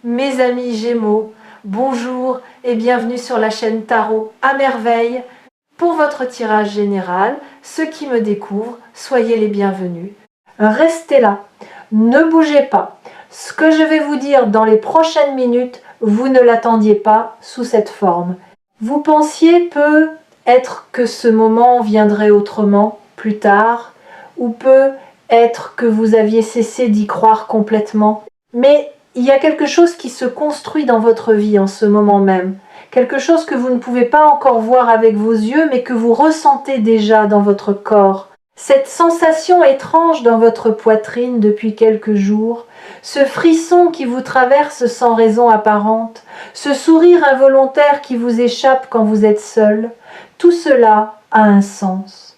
Mes amis Gémeaux, bonjour et bienvenue sur la chaîne Tarot à merveille. Pour votre tirage général, ceux qui me découvrent, soyez les bienvenus. Restez là, ne bougez pas. Ce que je vais vous dire dans les prochaines minutes, vous ne l'attendiez pas sous cette forme. Vous pensiez peut-être que ce moment viendrait autrement, plus tard, ou peut-être que vous aviez cessé d'y croire complètement. Mais il y a quelque chose qui se construit dans votre vie en ce moment même. Quelque chose que vous ne pouvez pas encore voir avec vos yeux, mais que vous ressentez déjà dans votre corps. Cette sensation étrange dans votre poitrine depuis quelques jours, ce frisson qui vous traverse sans raison apparente, ce sourire involontaire qui vous échappe quand vous êtes seul, tout cela a un sens.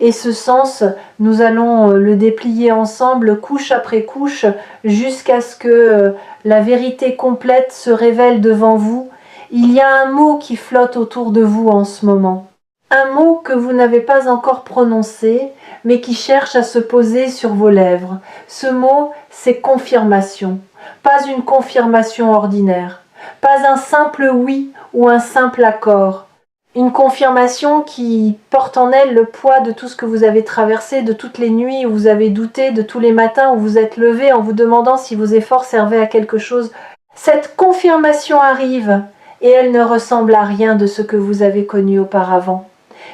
Et ce sens, nous allons le déplier ensemble, couche après couche, jusqu'à ce que la vérité complète se révèle devant vous. Il y a un mot qui flotte autour de vous en ce moment. Un mot que vous n'avez pas encore prononcé, mais qui cherche à se poser sur vos lèvres. Ce mot, c'est confirmation. Pas une confirmation ordinaire. Pas un simple oui ou un simple accord. Une confirmation qui porte en elle le poids de tout ce que vous avez traversé, de toutes les nuits où vous avez douté, de tous les matins où vous êtes levé en vous demandant si vos efforts servaient à quelque chose. Cette confirmation arrive et elle ne ressemble à rien de ce que vous avez connu auparavant.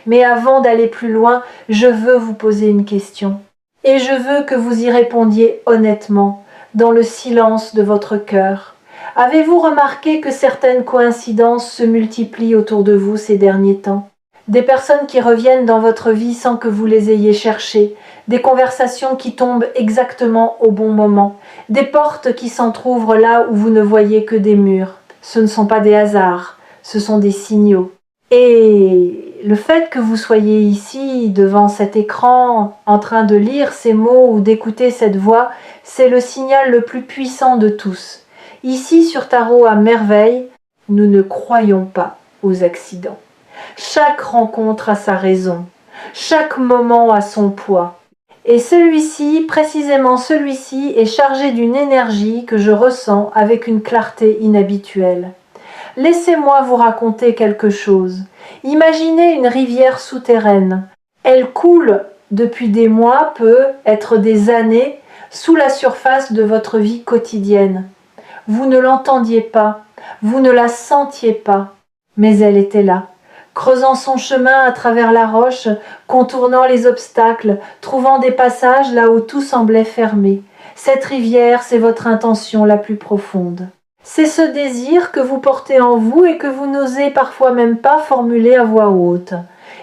Mais avant d'aller plus loin, je veux vous poser une question. Et je veux que vous y répondiez honnêtement, dans le silence de votre cœur. Avez-vous remarqué que certaines coïncidences se multiplient autour de vous ces derniers temps? Des personnes qui reviennent dans votre vie sans que vous les ayez cherchées, des conversations qui tombent exactement au bon moment, des portes qui s'entr'ouvrent là où vous ne voyez que des murs. Ce ne sont pas des hasards, ce sont des signaux. Et le fait que vous soyez ici, devant cet écran, en train de lire ces mots ou d'écouter cette voix, c'est le signal le plus puissant de tous. Ici, sur Tarot à merveille, nous ne croyons pas aux accidents. Chaque rencontre a sa raison, chaque moment a son poids. Et celui-ci, précisément celui-ci, est chargé d'une énergie que je ressens avec une clarté inhabituelle. Laissez-moi vous raconter quelque chose. Imaginez une rivière souterraine. Elle coule depuis des mois, peut être des années, sous la surface de votre vie quotidienne. Vous ne l'entendiez pas, vous ne la sentiez pas, mais elle était là, creusant son chemin à travers la roche, contournant les obstacles, trouvant des passages là où tout semblait fermé. Cette rivière, c'est votre intention la plus profonde. C'est ce désir que vous portez en vous et que vous n'osez parfois même pas formuler à voix haute.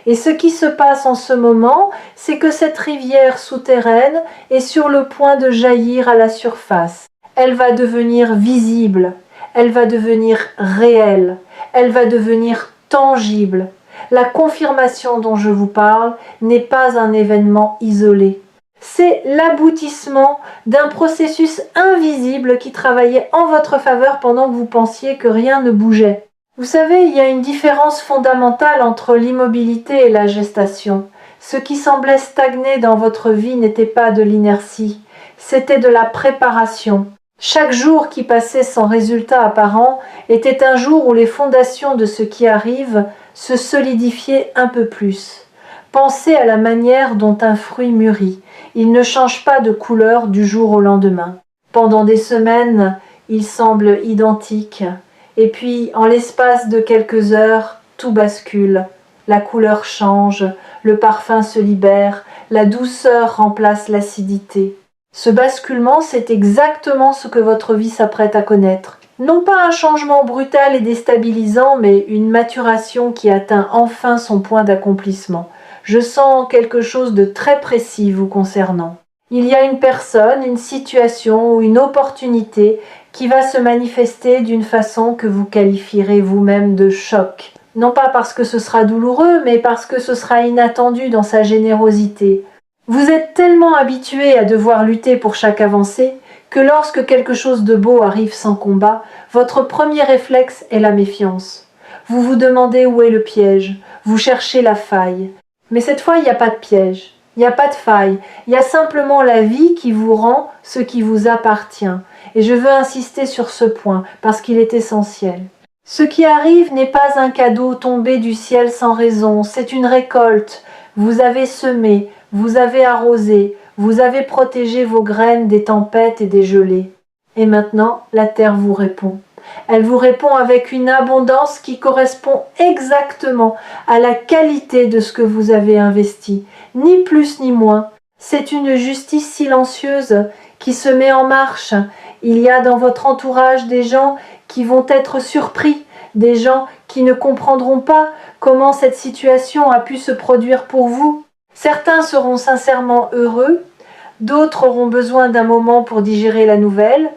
Et ce qui se passe en ce moment, c'est que cette rivière souterraine est sur le point de jaillir à la surface. Elle va devenir visible, elle va devenir réelle, elle va devenir tangible. La confirmation dont je vous parle n'est pas un événement isolé. C'est l'aboutissement d'un processus invisible qui travaillait en votre faveur pendant que vous pensiez que rien ne bougeait. Vous savez, il y a une différence fondamentale entre l'immobilité et la gestation. Ce qui semblait stagner dans votre vie n'était pas de l'inertie, c'était de la préparation. Chaque jour qui passait sans résultat apparent était un jour où les fondations de ce qui arrive se solidifiaient un peu plus. Pensez à la manière dont un fruit mûrit. Il ne change pas de couleur du jour au lendemain. Pendant des semaines, il semble identique. Et puis, en l'espace de quelques heures, tout bascule. La couleur change, le parfum se libère, la douceur remplace l'acidité. Ce basculement, c'est exactement ce que votre vie s'apprête à connaître. Non pas un changement brutal et déstabilisant, mais une maturation qui atteint enfin son point d'accomplissement. Je sens quelque chose de très précis vous concernant. Il y a une personne, une situation ou une opportunité qui va se manifester d'une façon que vous qualifierez vous-même de choc. Non pas parce que ce sera douloureux, mais parce que ce sera inattendu dans sa générosité. Vous êtes tellement habitué à devoir lutter pour chaque avancée que lorsque quelque chose de beau arrive sans combat, votre premier réflexe est la méfiance. Vous vous demandez où est le piège, vous cherchez la faille. Mais cette fois, il n'y a pas de piège, il n'y a pas de faille, il y a simplement la vie qui vous rend ce qui vous appartient. Et je veux insister sur ce point parce qu'il est essentiel. Ce qui arrive n'est pas un cadeau tombé du ciel sans raison, c'est une récolte. Vous avez semé, vous avez arrosé, vous avez protégé vos graines des tempêtes et des gelées. Et maintenant, la terre vous répond. Elle vous répond avec une abondance qui correspond exactement à la qualité de ce que vous avez investi, ni plus ni moins. C'est une justice silencieuse qui se met en marche. Il y a dans votre entourage des gens qui vont être surpris, des gens qui ne comprendront pas comment cette situation a pu se produire pour vous. Certains seront sincèrement heureux, d'autres auront besoin d'un moment pour digérer la nouvelle,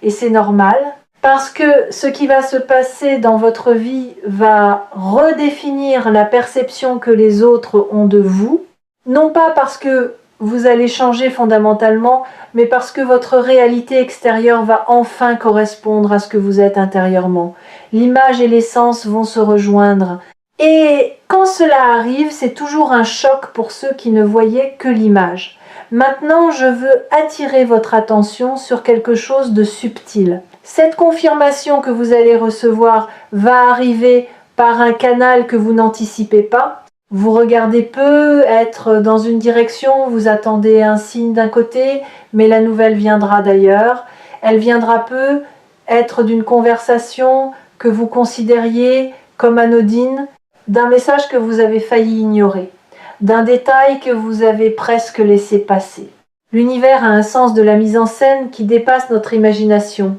et c'est normal, parce que ce qui va se passer dans votre vie va redéfinir la perception que les autres ont de vous, non pas parce que vous allez changer fondamentalement, mais parce que votre réalité extérieure va enfin correspondre à ce que vous êtes intérieurement. L'image et l'essence vont se rejoindre. Et quand cela arrive, c'est toujours un choc pour ceux qui ne voyaient que l'image. Maintenant, je veux attirer votre attention sur quelque chose de subtil. Cette confirmation que vous allez recevoir va arriver par un canal que vous n'anticipez pas. Vous regardez peu, être dans une direction, vous attendez un signe d'un côté, mais la nouvelle viendra d'ailleurs. Elle viendra peu, être d'une conversation que vous considériez comme anodine, d'un message que vous avez failli ignorer, d'un détail que vous avez presque laissé passer. L'univers a un sens de la mise en scène qui dépasse notre imagination.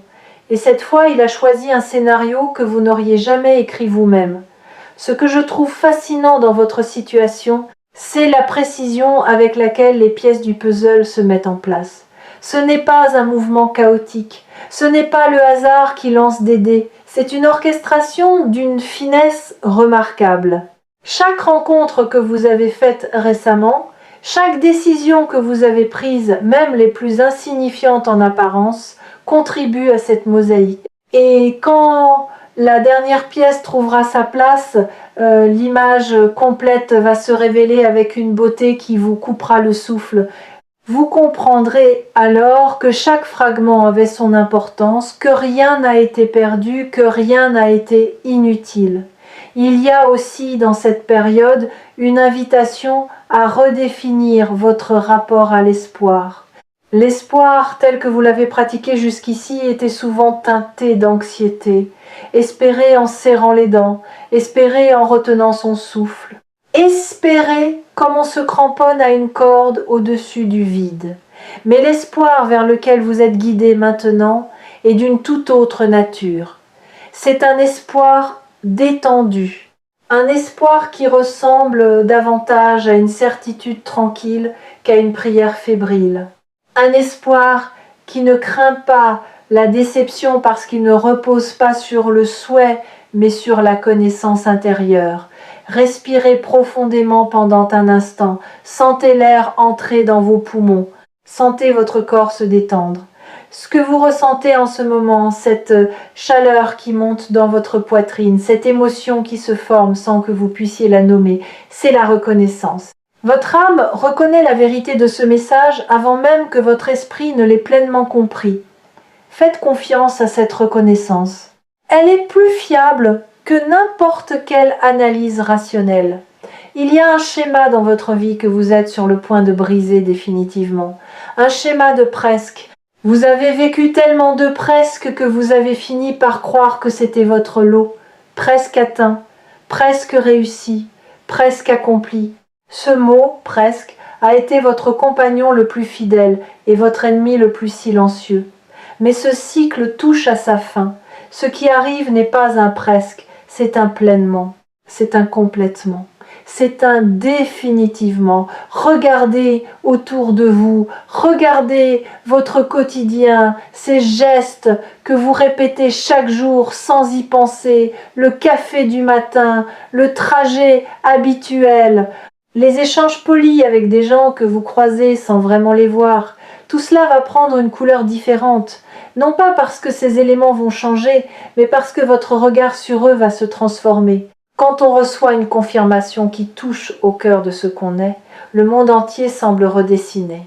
Et cette fois, il a choisi un scénario que vous n'auriez jamais écrit vous-même. Ce que je trouve fascinant dans votre situation, c'est la précision avec laquelle les pièces du puzzle se mettent en place. Ce n'est pas un mouvement chaotique, ce n'est pas le hasard qui lance des dés, c'est une orchestration d'une finesse remarquable. Chaque rencontre que vous avez faite récemment, chaque décision que vous avez prise, même les plus insignifiantes en apparence, contribue à cette mosaïque. Et quand la dernière pièce trouvera sa place, l'image complète va se révéler avec une beauté qui vous coupera le souffle. Vous comprendrez alors que chaque fragment avait son importance, que rien n'a été perdu, que rien n'a été inutile. Il y a aussi dans cette période une invitation à redéfinir votre rapport à l'espoir. L'espoir tel que vous l'avez pratiqué jusqu'ici était souvent teinté d'anxiété. Espérer en serrant les dents, espérer en retenant son souffle. Espérer comme on se cramponne à une corde au-dessus du vide. Mais l'espoir vers lequel vous êtes guidé maintenant est d'une toute autre nature. C'est un espoir détendu, un espoir qui ressemble davantage à une certitude tranquille qu'à une prière fébrile. Un espoir qui ne craint pas la déception parce qu'il ne repose pas sur le souhait, mais sur la connaissance intérieure. Respirez profondément pendant un instant, sentez l'air entrer dans vos poumons, sentez votre corps se détendre. Ce que vous ressentez en ce moment, cette chaleur qui monte dans votre poitrine, cette émotion qui se forme sans que vous puissiez la nommer, c'est la reconnaissance. Votre âme reconnaît la vérité de ce message avant même que votre esprit ne l'ait pleinement compris. Faites confiance à cette reconnaissance. Elle est plus fiable que n'importe quelle analyse rationnelle. Il y a un schéma dans votre vie que vous êtes sur le point de briser définitivement. Un schéma de presque. Vous avez vécu tellement de presque que vous avez fini par croire que c'était votre lot. Presque atteint, presque réussi, presque accompli. Ce mot, presque, a été votre compagnon le plus fidèle et votre ennemi le plus silencieux. Mais ce cycle touche à sa fin. Ce qui arrive n'est pas un presque, c'est un pleinement, c'est un complètement, c'est un définitivement. Regardez autour de vous, regardez votre quotidien, ces gestes que vous répétez chaque jour sans y penser, le café du matin, le trajet habituel, les échanges polis avec des gens que vous croisez sans vraiment les voir. Tout cela va prendre une couleur différente. Non pas parce que ces éléments vont changer, mais parce que votre regard sur eux va se transformer. Quand on reçoit une confirmation qui touche au cœur de ce qu'on est, le monde entier semble redessiner.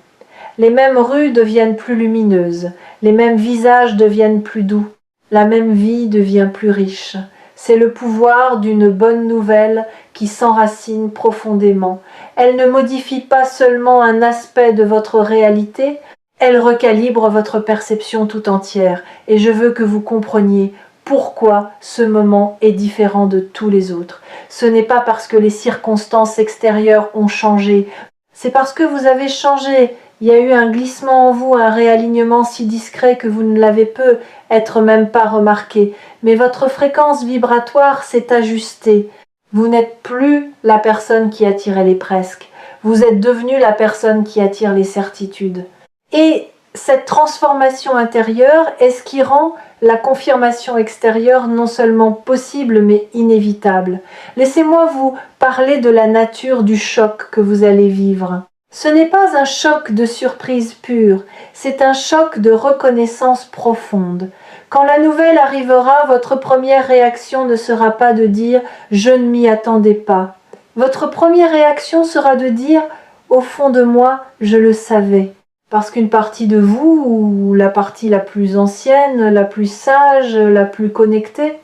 Les mêmes rues deviennent plus lumineuses, les mêmes visages deviennent plus doux, la même vie devient plus riche. C'est le pouvoir d'une bonne nouvelle qui s'enracine profondément. Elle ne modifie pas seulement un aspect de votre réalité, elle recalibre votre perception tout entière. Et je veux que vous compreniez pourquoi ce moment est différent de tous les autres. Ce n'est pas parce que les circonstances extérieures ont changé, c'est parce que vous avez changé. Il y a eu un glissement en vous, un réalignement si discret que vous ne l'avez peut-être même pas remarqué. Mais votre fréquence vibratoire s'est ajustée. Vous n'êtes plus la personne qui attirait les presque. Vous êtes devenu la personne qui attire les certitudes. Et cette transformation intérieure est ce qui rend la confirmation extérieure non seulement possible mais inévitable. Laissez-moi vous parler de la nature du choc que vous allez vivre. Ce n'est pas un choc de surprise pure, c'est un choc de reconnaissance profonde. Quand la nouvelle arrivera, votre première réaction ne sera pas de dire « je ne m'y attendais pas ». Votre première réaction sera de dire « au fond de moi, je le savais ». Parce qu'une partie de vous, ou la partie la plus ancienne, la plus sage, la plus connectée,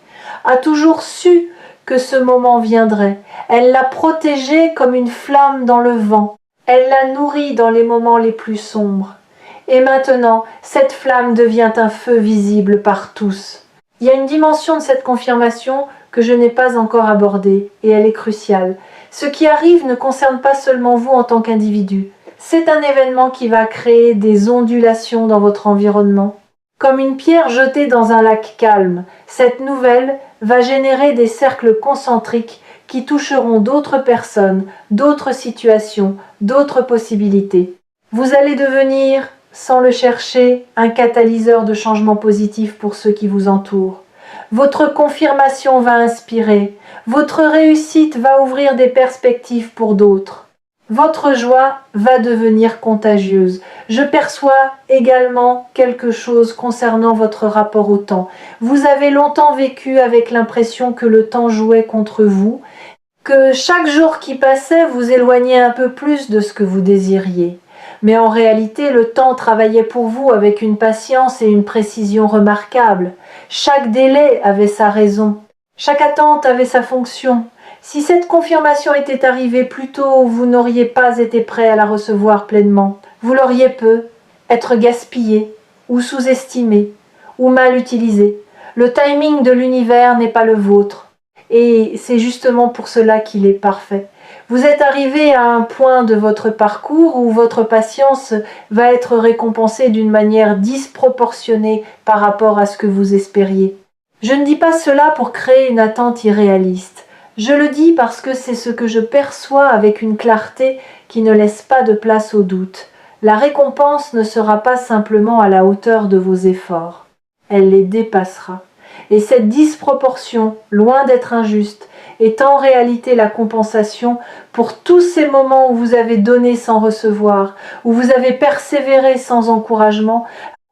a toujours su que ce moment viendrait. Elle l'a protégé comme une flamme dans le vent. Elle l'a nourri dans les moments les plus sombres. Et maintenant, cette flamme devient un feu visible par tous. Il y a une dimension de cette confirmation que je n'ai pas encore abordée, et elle est cruciale. Ce qui arrive ne concerne pas seulement vous en tant qu'individu. C'est un événement qui va créer des ondulations dans votre environnement. Comme une pierre jetée dans un lac calme, cette nouvelle va générer des cercles concentriques qui toucheront d'autres personnes, d'autres situations, d'autres possibilités. Vous allez devenir, sans le chercher, un catalyseur de changement positif pour ceux qui vous entourent. Votre confirmation va inspirer, votre réussite va ouvrir des perspectives pour d'autres. Votre joie va devenir contagieuse. Je perçois également quelque chose concernant votre rapport au temps. Vous avez longtemps vécu avec l'impression que le temps jouait contre vous, que chaque jour qui passait vous éloignait un peu plus de ce que vous désiriez. Mais en réalité, le temps travaillait pour vous avec une patience et une précision remarquables. Chaque délai avait sa raison. Chaque attente avait sa fonction. Si cette confirmation était arrivée plus tôt, vous n'auriez pas été prêt à la recevoir pleinement. Vous l'auriez être gaspillé, ou sous-estimé, ou mal utilisé. Le timing de l'univers n'est pas le vôtre. Et c'est justement pour cela qu'il est parfait. Vous êtes arrivé à un point de votre parcours où votre patience va être récompensée d'une manière disproportionnée par rapport à ce que vous espériez. Je ne dis pas cela pour créer une attente irréaliste. Je le dis parce que c'est ce que je perçois avec une clarté qui ne laisse pas de place au doute. La récompense ne sera pas simplement à la hauteur de vos efforts. Elle les dépassera. Et cette disproportion, loin d'être injuste, est en réalité la compensation pour tous ces moments où vous avez donné sans recevoir, où vous avez persévéré sans encouragement,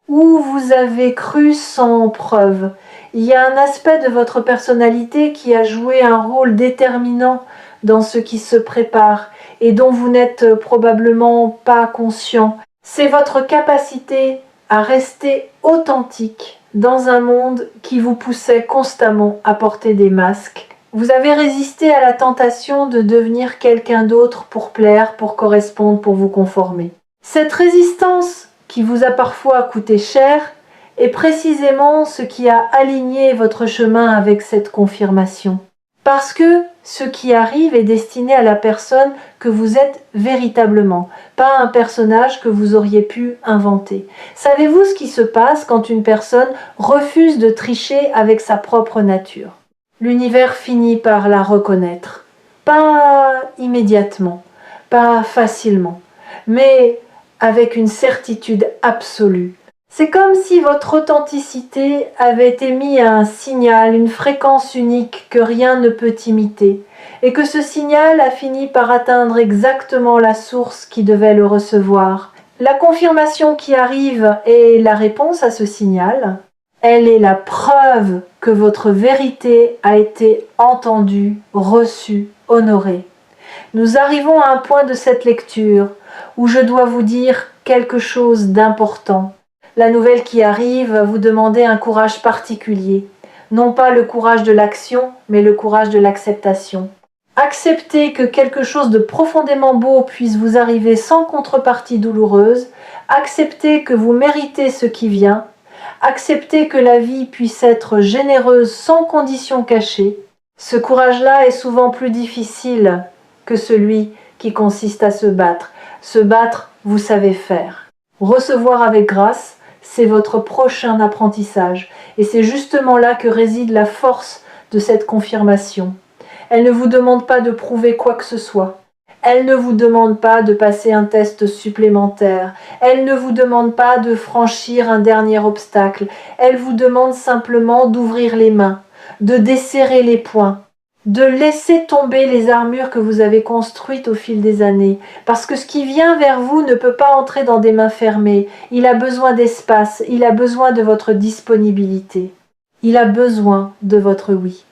où vous avez cru sans preuve. Il y a un aspect de votre personnalité qui a joué un rôle déterminant dans ce qui se prépare et dont vous n'êtes probablement pas conscient. C'est votre capacité à rester authentique dans un monde qui vous poussait constamment à porter des masques. Vous avez résisté à la tentation de devenir quelqu'un d'autre pour plaire, pour correspondre, pour vous conformer. Cette résistance, qui vous a parfois coûté cher, est précisément ce qui a aligné votre chemin avec cette confirmation. Parce que ce qui arrive est destiné à la personne que vous êtes véritablement, pas un personnage que vous auriez pu inventer. Savez-vous ce qui se passe quand une personne refuse de tricher avec sa propre nature? L'univers finit par la reconnaître. Pas immédiatement, pas facilement, mais avec une certitude absolue. C'est comme si votre authenticité avait émis un signal, une fréquence unique que rien ne peut imiter, et que ce signal a fini par atteindre exactement la source qui devait le recevoir. La confirmation qui arrive est la réponse à ce signal. Elle est la preuve que votre vérité a été entendue, reçue, honorée. Nous arrivons à un point de cette lecture où je dois vous dire quelque chose d'important. La nouvelle qui arrive va vous demander un courage particulier. Non pas le courage de l'action, mais le courage de l'acceptation. Acceptez que quelque chose de profondément beau puisse vous arriver sans contrepartie douloureuse. Acceptez que vous méritez ce qui vient. Acceptez que la vie puisse être généreuse sans condition cachée. Ce courage-là est souvent plus difficile que celui qui consiste à se battre. Se battre, vous savez faire. Recevoir avec grâce, c'est votre prochain apprentissage. Et c'est justement là que réside la force de cette confirmation. Elle ne vous demande pas de prouver quoi que ce soit. Elle ne vous demande pas de passer un test supplémentaire. Elle ne vous demande pas de franchir un dernier obstacle. Elle vous demande simplement d'ouvrir les mains, de desserrer les poings, de laisser tomber les armures que vous avez construites au fil des années. Parce que ce qui vient vers vous ne peut pas entrer dans des mains fermées. Il a besoin d'espace, il a besoin de votre disponibilité. Il a besoin de votre oui.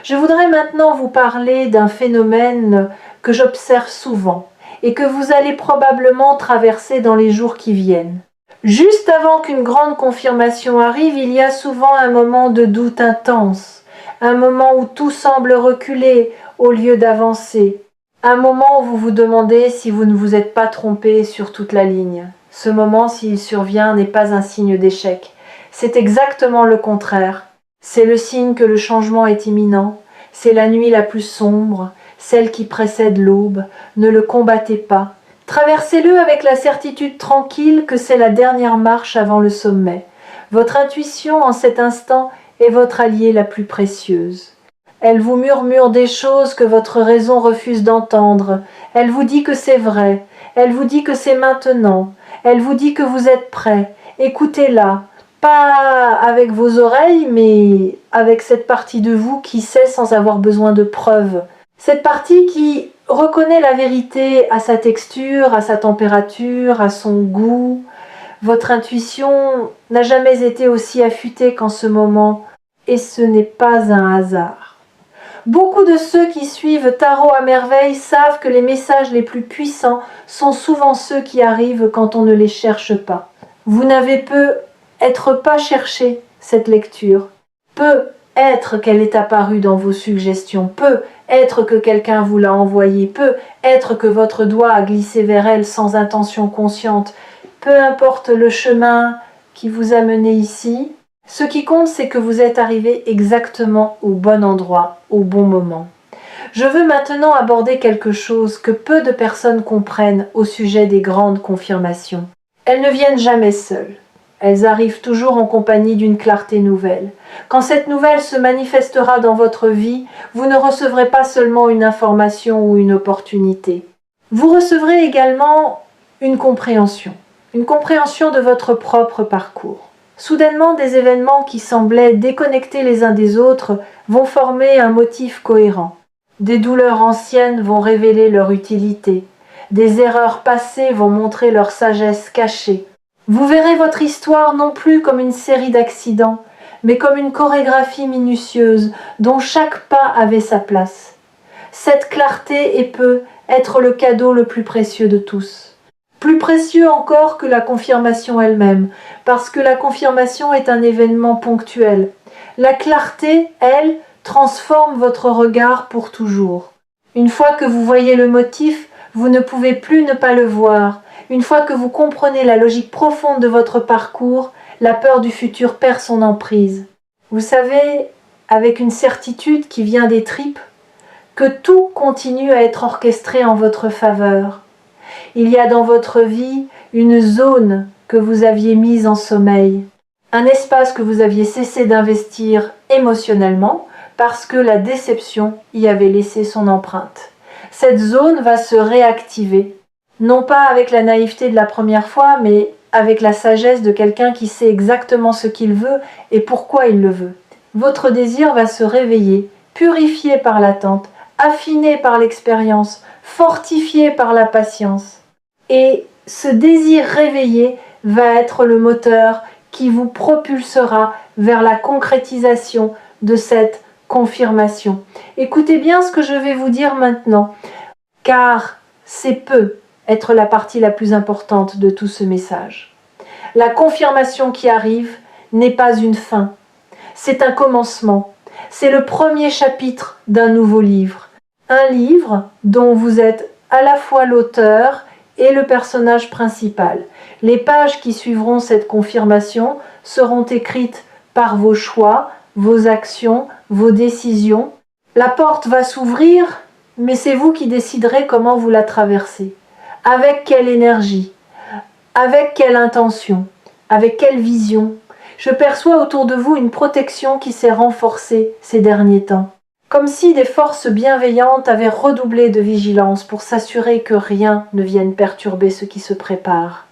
Je voudrais maintenant vous parler d'un phénomène que j'observe souvent et que vous allez probablement traverser dans les jours qui viennent. Juste avant qu'une grande confirmation arrive, il y a souvent un moment de doute intense, un moment où tout semble reculer au lieu d'avancer, un moment où vous vous demandez si vous ne vous êtes pas trompé sur toute la ligne. Ce moment, s'il survient, n'est pas un signe d'échec. C'est exactement le contraire. C'est le signe que le changement est imminent. C'est la nuit la plus sombre, celle qui précède l'aube. Ne le combattez pas. Traversez-le avec la certitude tranquille que c'est la dernière marche avant le sommet. Votre intuition, en cet instant, est votre alliée la plus précieuse. Elle vous murmure des choses que votre raison refuse d'entendre. Elle vous dit que c'est vrai. Elle vous dit que c'est maintenant. Elle vous dit que vous êtes prêt. Écoutez-la. Pas avec vos oreilles, mais avec cette partie de vous qui sait sans avoir besoin de preuves. Cette partie qui reconnaît la vérité à sa texture, à sa température, à son goût. Votre intuition n'a jamais été aussi affûtée qu'en ce moment, et ce n'est pas un hasard. Beaucoup de ceux qui suivent Tarot à merveille savent que les messages les plus puissants sont souvent ceux qui arrivent quand on ne les cherche pas. Vous n'avez peut-être pas cherché cette lecture. Peut être qu'elle est apparue dans vos suggestions. Peut être que quelqu'un vous l'a envoyée. Peut être que votre doigt a glissé vers elle sans intention consciente. Peu importe le chemin qui vous a mené ici, ce qui compte, c'est que vous êtes arrivé exactement au bon endroit, au bon moment. Je veux maintenant aborder quelque chose que peu de personnes comprennent au sujet des grandes confirmations. Elles ne viennent jamais seules. Elles arrivent toujours en compagnie d'une clarté nouvelle. Quand cette nouvelle se manifestera dans votre vie, vous ne recevrez pas seulement une information ou une opportunité. Vous recevrez également une compréhension de votre propre parcours. Soudainement, des événements qui semblaient déconnectés les uns des autres vont former un motif cohérent. Des douleurs anciennes vont révéler leur utilité. Des erreurs passées vont montrer leur sagesse cachée. Vous verrez votre histoire non plus comme une série d'accidents, mais comme une chorégraphie minutieuse dont chaque pas avait sa place. Cette clarté peut être le cadeau le plus précieux de tous. Plus précieux encore que la confirmation elle-même, parce que la confirmation est un événement ponctuel. La clarté, elle, transforme votre regard pour toujours. Une fois que vous voyez le motif, vous ne pouvez plus ne pas le voir. Une fois que vous comprenez la logique profonde de votre parcours, la peur du futur perd son emprise. Vous savez, avec une certitude qui vient des tripes, que tout continue à être orchestré en votre faveur. Il y a dans votre vie une zone que vous aviez mise en sommeil, un espace que vous aviez cessé d'investir émotionnellement parce que la déception y avait laissé son empreinte. Cette zone va se réactiver, non pas avec la naïveté de la première fois, mais avec la sagesse de quelqu'un qui sait exactement ce qu'il veut et pourquoi il le veut. Votre désir va se réveiller, purifié par l'attente, affiné par l'expérience, fortifié par la patience. Et ce désir réveillé va être le moteur qui vous propulsera vers la concrétisation de cette confirmation. Écoutez bien ce que je vais vous dire maintenant. car c'est peu être la partie la plus importante de tout ce message. La confirmation qui arrive n'est pas une fin, c'est un commencement, c'est le premier chapitre d'un nouveau livre. Un livre dont vous êtes à la fois l'auteur et le personnage principal. Les pages qui suivront cette confirmation seront écrites par vos choix, vos actions, vos décisions. La porte va s'ouvrir, mais c'est vous qui déciderez comment vous la traversez. Avec quelle énergie, avec quelle intention, avec quelle vision. Je perçois autour de vous une protection qui s'est renforcée ces derniers temps. Comme si des forces bienveillantes avaient redoublé de vigilance pour s'assurer que rien ne vienne perturber ce qui se prépare.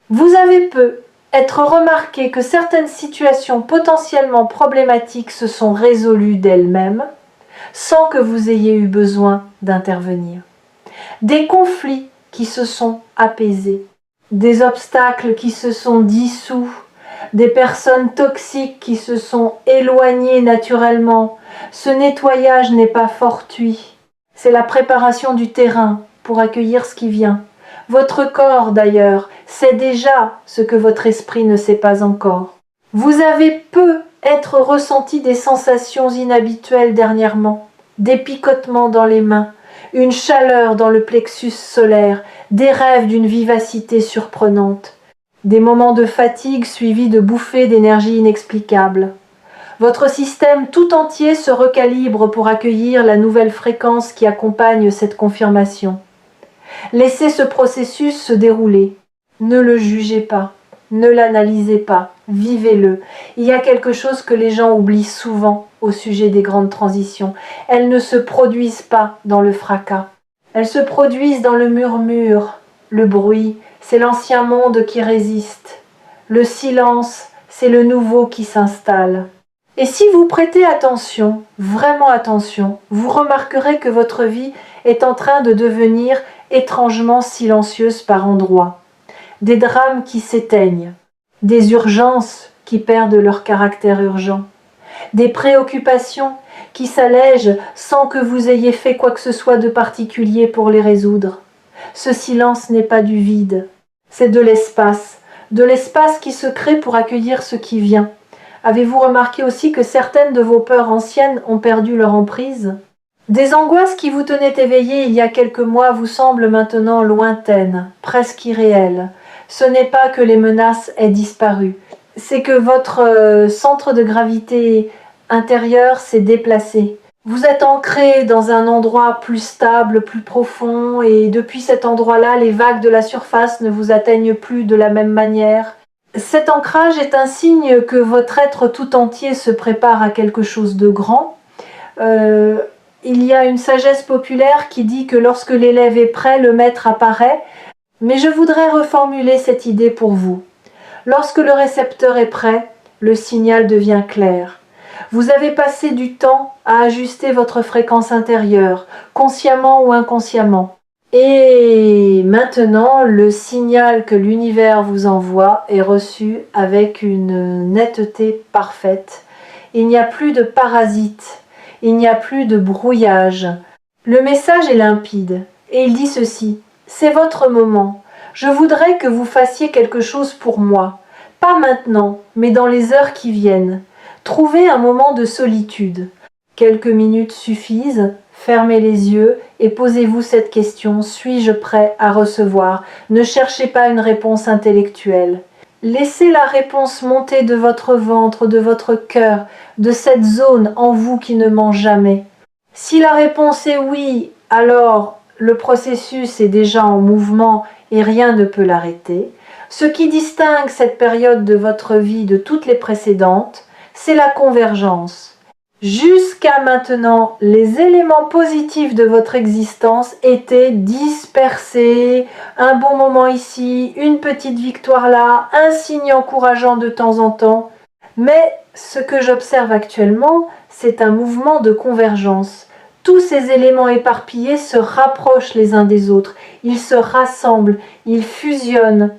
Vous avez peu être remarqué que certaines situations potentiellement problématiques se sont résolues d'elles-mêmes, sans que vous ayez eu besoin d'intervenir. Des conflits qui se sont apaisés, des obstacles qui se sont dissous, des personnes toxiques qui se sont éloignées naturellement. Ce nettoyage n'est pas fortuit, c'est la préparation du terrain pour accueillir ce qui vient. Votre corps, d'ailleurs, sait déjà ce que votre esprit ne sait pas encore. Vous avez peu être ressenti des sensations inhabituelles dernièrement, des picotements dans les mains, une chaleur dans le plexus solaire, des rêves d'une vivacité surprenante. Des moments de fatigue suivis de bouffées d'énergie inexplicables. Votre système tout entier se recalibre pour accueillir la nouvelle fréquence qui accompagne cette confirmation. Laissez ce processus se dérouler. Ne le jugez pas, ne l'analysez pas, vivez-le. Il y a quelque chose que les gens oublient souvent au sujet des grandes transitions. Elles ne se produisent pas dans le fracas. Elles se produisent dans le murmure, le bruit. C'est l'ancien monde qui résiste. Le silence, c'est le nouveau qui s'installe. Et si vous prêtez attention, vraiment attention, vous remarquerez que votre vie est en train de devenir étrangement silencieuse par endroits. Des drames qui s'éteignent, des urgences qui perdent leur caractère urgent, des préoccupations qui s'allègent sans que vous ayez fait quoi que ce soit de particulier pour les résoudre. Ce silence n'est pas du vide. C'est de l'espace qui se crée pour accueillir ce qui vient. Avez-vous remarqué aussi que certaines de vos peurs anciennes ont perdu leur emprise ? Des angoisses qui vous tenaient éveillé il y a quelques mois vous semblent maintenant lointaines, presque irréelles. Ce n'est pas que les menaces aient disparu, c'est que votre centre de gravité intérieur s'est déplacé. Vous êtes ancré dans un endroit plus stable, plus profond, et depuis cet endroit-là, les vagues de la surface ne vous atteignent plus de la même manière. Cet ancrage est un signe que votre être tout entier se prépare à quelque chose de grand. Il y a une sagesse populaire qui dit que lorsque l'élève est prêt, le maître apparaît, mais je voudrais reformuler cette idée pour vous. Lorsque le récepteur est prêt, le signal devient clair. Vous avez passé du temps à ajuster votre fréquence intérieure, consciemment ou inconsciemment. Et maintenant, le signal que l'univers vous envoie est reçu avec une netteté parfaite. Il n'y a plus de parasites, il n'y a plus de brouillage. Le message est limpide et il dit ceci: c'est votre moment. Je voudrais que vous fassiez quelque chose pour moi. Pas maintenant, mais dans les heures qui viennent. Trouvez un moment de solitude. Quelques minutes suffisent, fermez les yeux et posez-vous cette question: suis-je prêt à recevoir? Ne cherchez pas une réponse intellectuelle. Laissez la réponse monter de votre ventre, de votre cœur, de cette zone en vous qui ne ment jamais. Si la réponse est oui, alors le processus est déjà en mouvement et rien ne peut l'arrêter. Ce qui distingue cette période de votre vie de toutes les précédentes, c'est la convergence. Jusqu'à maintenant, les éléments positifs de votre existence étaient dispersés. Un bon moment ici, une petite victoire là, un signe encourageant de temps en temps. Mais ce que j'observe actuellement, c'est un mouvement de convergence. Tous ces éléments éparpillés se rapprochent les uns des autres. Ils se rassemblent, ils fusionnent.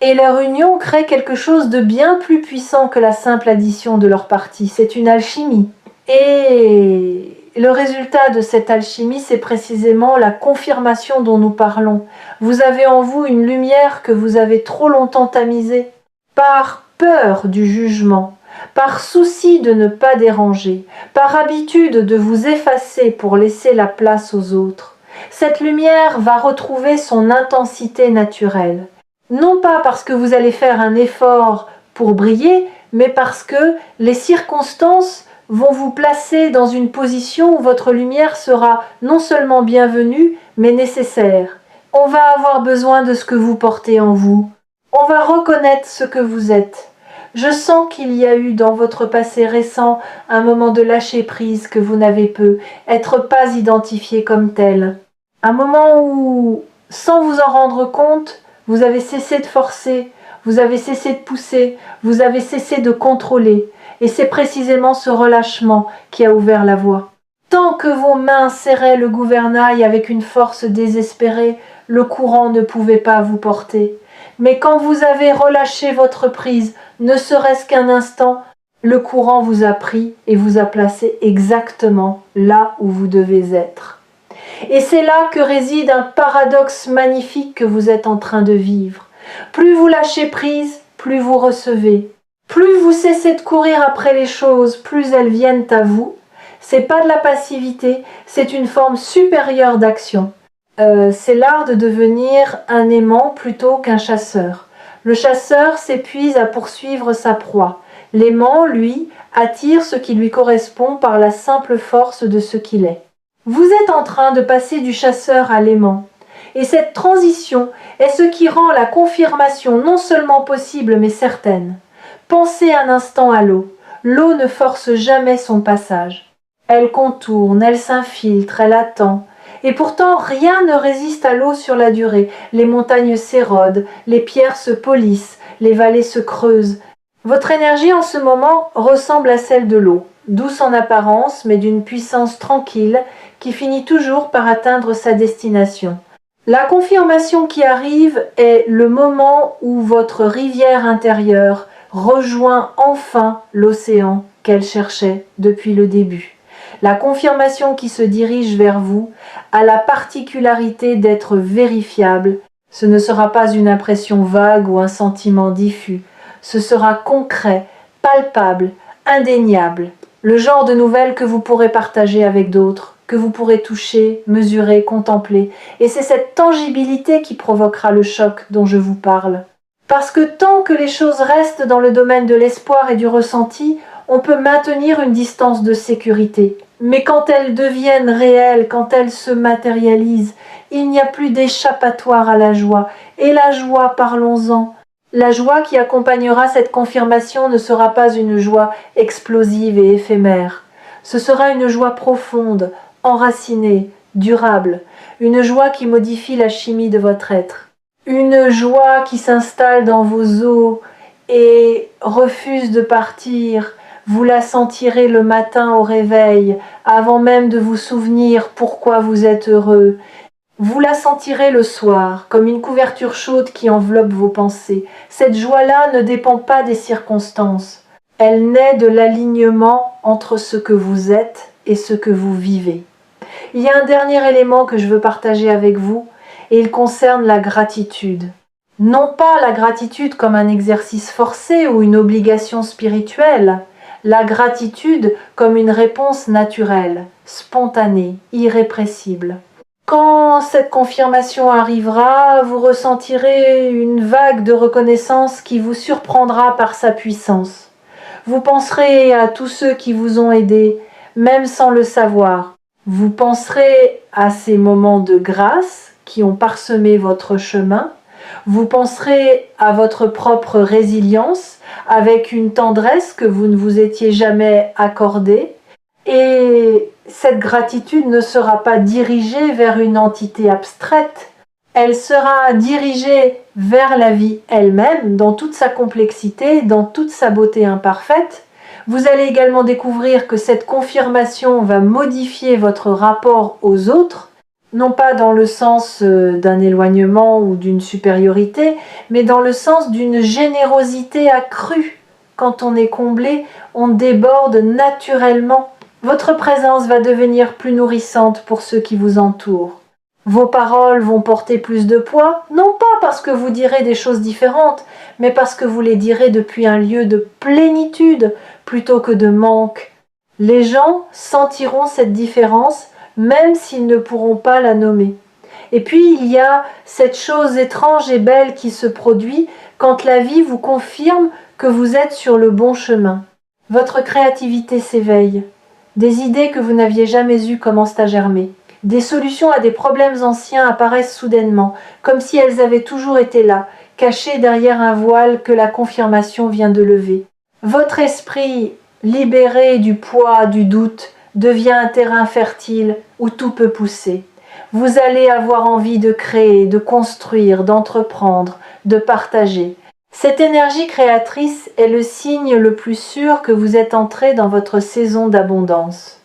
Et leur union crée quelque chose de bien plus puissant que la simple addition de leurs parties. C'est une alchimie. Et le résultat de cette alchimie, c'est précisément la confirmation dont nous parlons. Vous avez en vous une lumière que vous avez trop longtemps tamisée, par peur du jugement, par souci de ne pas déranger, par habitude de vous effacer pour laisser la place aux autres. Cette lumière va retrouver son intensité naturelle. Non pas parce que vous allez faire un effort pour briller, mais parce que les circonstances vont vous placer dans une position où votre lumière sera non seulement bienvenue, mais nécessaire. On va avoir besoin de ce que vous portez en vous. On va reconnaître ce que vous êtes. Je sens qu'il y a eu dans votre passé récent un moment de lâcher prise que vous n'avez pu être pas identifié comme tel. Un moment où, sans vous en rendre compte, vous avez cessé de forcer, vous avez cessé de pousser, vous avez cessé de contrôler. Et c'est précisément ce relâchement qui a ouvert la voie. Tant que vos mains serraient le gouvernail avec une force désespérée, le courant ne pouvait pas vous porter. Mais quand vous avez relâché votre prise, ne serait-ce qu'un instant, le courant vous a pris et vous a placé exactement là où vous devez être. Et c'est là que réside un paradoxe magnifique que vous êtes en train de vivre. Plus vous lâchez prise, plus vous recevez. Plus vous cessez de courir après les choses, plus elles viennent à vous. C'est pas de la passivité, c'est une forme supérieure d'action. C'est l'art de devenir un aimant plutôt qu'un chasseur. Le chasseur s'épuise à poursuivre sa proie. L'aimant, lui, attire ce qui lui correspond par la simple force de ce qu'il est. Vous êtes en train de passer du chasseur à l'aimant. Et cette transition est ce qui rend la confirmation non seulement possible mais certaine. Pensez un instant à l'eau. L'eau ne force jamais son passage. Elle contourne, elle s'infiltre, elle attend. Et pourtant, rien ne résiste à l'eau sur la durée. Les montagnes s'érodent, les pierres se polissent, les vallées se creusent. Votre énergie en ce moment ressemble à celle de l'eau, douce en apparence, mais d'une puissance tranquille qui finit toujours par atteindre sa destination. La confirmation qui arrive est le moment où votre rivière intérieure rejoint enfin l'océan qu'elle cherchait depuis le début. La confirmation qui se dirige vers vous a la particularité d'être vérifiable. Ce ne sera pas une impression vague ou un sentiment diffus. Ce sera concret, palpable, indéniable. Le genre de nouvelles que vous pourrez partager avec d'autres, que vous pourrez toucher, mesurer, contempler. Et c'est cette tangibilité qui provoquera le choc dont je vous parle. Parce que tant que les choses restent dans le domaine de l'espoir et du ressenti, on peut maintenir une distance de sécurité. Mais quand elles deviennent réelles, quand elles se matérialisent, il n'y a plus d'échappatoire à la joie. Et la joie, parlons-en. La joie qui accompagnera cette confirmation ne sera pas une joie explosive et éphémère. Ce sera une joie profonde, enracinée, durable, une joie qui modifie la chimie de votre être. Une joie qui s'installe dans vos os et refuse de partir. Vous la sentirez le matin au réveil, avant même de vous souvenir pourquoi vous êtes heureux. Vous la sentirez le soir, comme une couverture chaude qui enveloppe vos pensées. Cette joie-là ne dépend pas des circonstances. Elle naît de l'alignement entre ce que vous êtes et ce que vous vivez. Il y a un dernier élément que je veux partager avec vous, et il concerne la gratitude. Non pas la gratitude comme un exercice forcé ou une obligation spirituelle, la gratitude comme une réponse naturelle, spontanée, irrépressible. Quand cette confirmation arrivera, vous ressentirez une vague de reconnaissance qui vous surprendra par sa puissance. Vous penserez à tous ceux qui vous ont aidé, même sans le savoir. Vous penserez à ces moments de grâce qui ont parsemé votre chemin. Vous penserez à votre propre résilience avec une tendresse que vous ne vous étiez jamais accordée. Et cette gratitude ne sera pas dirigée vers une entité abstraite, elle sera dirigée vers la vie elle-même, dans toute sa complexité, dans toute sa beauté imparfaite. Vous allez également découvrir que cette confirmation va modifier votre rapport aux autres, non pas dans le sens d'un éloignement ou d'une supériorité, mais dans le sens d'une générosité accrue. Quand on est comblé, on déborde naturellement Votre présence va devenir plus nourrissante pour ceux qui vous entourent. Vos paroles vont porter plus de poids, non pas parce que vous direz des choses différentes, mais parce que vous les direz depuis un lieu de plénitude plutôt que de manque. Les gens sentiront cette différence même s'ils ne pourront pas la nommer. Et puis il y a cette chose étrange et belle qui se produit quand la vie vous confirme que vous êtes sur le bon chemin. Votre créativité s'éveille. Des idées que vous n'aviez jamais eues commencent à germer. Des solutions à des problèmes anciens apparaissent soudainement, comme si elles avaient toujours été là, cachées derrière un voile que la confirmation vient de lever. Votre esprit, libéré du poids du doute, devient un terrain fertile où tout peut pousser. Vous allez avoir envie de créer, de construire, d'entreprendre, de partager. Cette énergie créatrice est le signe le plus sûr que vous êtes entré dans votre saison d'abondance.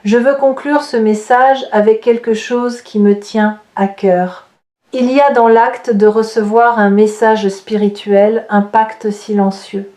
Je veux conclure ce message avec quelque chose qui me tient à cœur. Il y a dans l'acte de recevoir un message spirituel un pacte silencieux.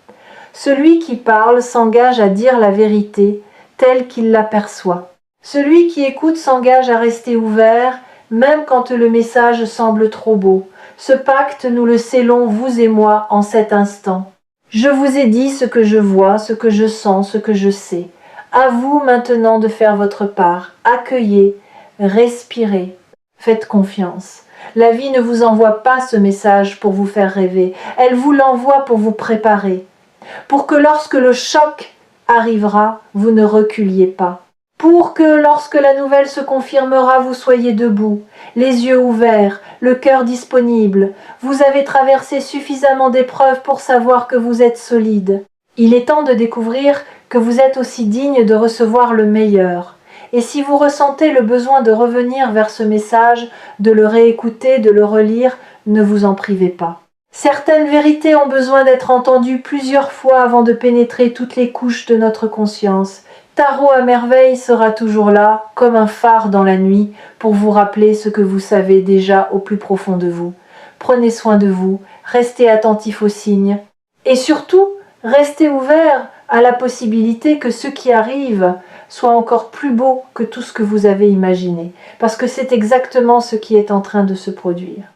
Celui qui parle s'engage à dire la vérité telle qu'il l'aperçoit. Celui qui écoute s'engage à rester ouvert, même quand le message semble trop beau. Ce pacte, nous le scellons, vous et moi, en cet instant. Je vous ai dit ce que je vois, ce que je sens, ce que je sais. À vous maintenant de faire votre part. Accueillez, respirez, faites confiance. La vie ne vous envoie pas ce message pour vous faire rêver. Elle vous l'envoie pour vous préparer. Pour que lorsque le choc arrivera, vous ne reculiez pas. Pour que lorsque la nouvelle se confirmera, vous soyez debout, les yeux ouverts, le cœur disponible. Vous avez traversé suffisamment d'épreuves pour savoir que vous êtes solide. Il est temps de découvrir que vous êtes aussi digne de recevoir le meilleur. Et si vous ressentez le besoin de revenir vers ce message, de le réécouter, de le relire, ne vous en privez pas. Certaines vérités ont besoin d'être entendues plusieurs fois avant de pénétrer toutes les couches de notre conscience. Tarot à merveille sera toujours là, comme un phare dans la nuit, pour vous rappeler ce que vous savez déjà au plus profond de vous. Prenez soin de vous, restez attentif aux signes, et surtout, restez ouvert à la possibilité que ce qui arrive soit encore plus beau que tout ce que vous avez imaginé, parce que c'est exactement ce qui est en train de se produire.